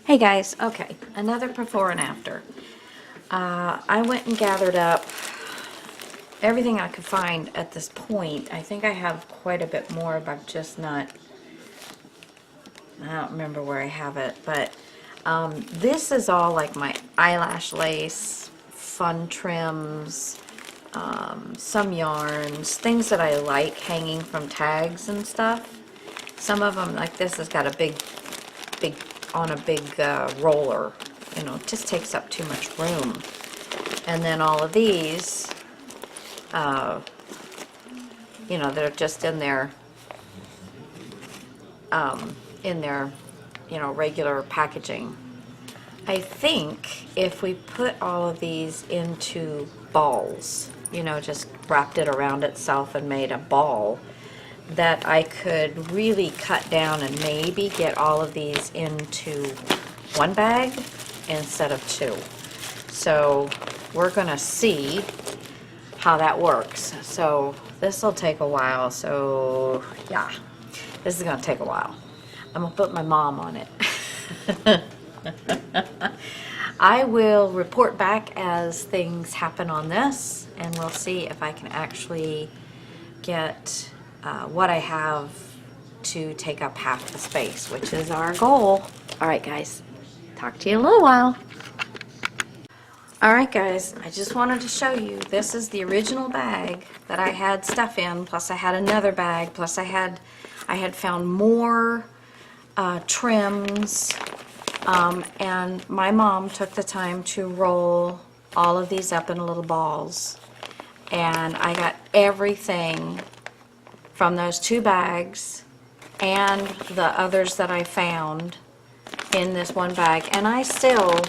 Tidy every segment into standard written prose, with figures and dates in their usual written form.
Hey guys, okay, another before and after. I went and gathered up everything I could find at this point. I think I have quite a bit more, but I'm just not, I don't remember where I have it, but this is all like my eyelash lace, fun trims, some yarns, things that I like hanging from tags and stuff. Some of them, like this, has got a big on a big roller. You know, it just takes up too much room. And then all of these, you know, they're just in their, you know, regular packaging. I think if we put all of these into balls, you know, just wrapped it around itself and made a ball, that I could really cut down and maybe get all of these into one bag instead of two. So we're gonna see how that works. So this will take a while. So yeah, this is gonna take a while. I'm gonna put my mom on it. I will report back as things happen on this, and we'll see if I can actually get what I have to take up half the space, which is our goal. All right, guys, talk to you in a little while. All right, guys, I just wanted to show you, this is the original bag that I had stuff in, plus I had another bag, plus I had found more trims, and my mom took the time to roll all of these up in little balls, and I got everything from those two bags and the others that I found in this one bag, and I still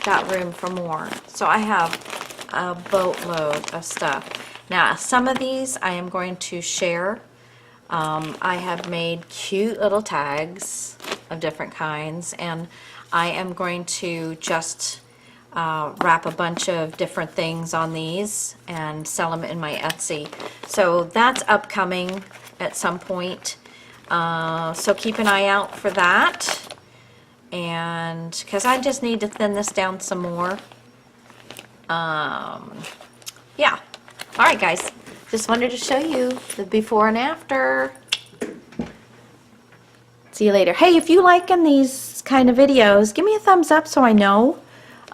got room for more. So I have a boatload of stuff. Now some of these I am going to share. I have made cute little tags of different kinds, and I am going to just wrap a bunch of different things on these and sell them in my Etsy. So that's upcoming at some point. So keep an eye out for that. And because I just need to thin this down some more. Yeah. All right, guys. Just wanted to show you the before and after. See you later. Hey, if you liking these kind of videos, give me a thumbs up so I know.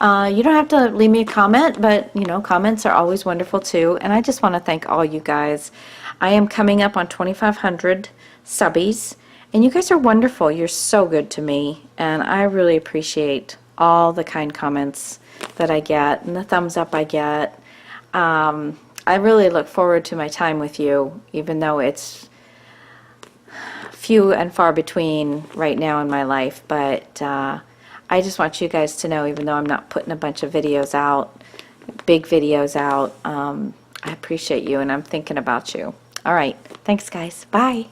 You don't have to leave me a comment, but you know, comments are always wonderful too. And I just want to thank all you guys. I am coming up on 2,500 subbies, and you guys are wonderful. You're so good to me, and I really appreciate all the kind comments that I get and the thumbs up I get. I really look forward to my time with you, even though it's few and far between right now in my life, but I just want you guys to know, even though I'm not putting a bunch of videos out, big videos out, I appreciate you and I'm thinking about you. All right. Thanks, guys. Bye.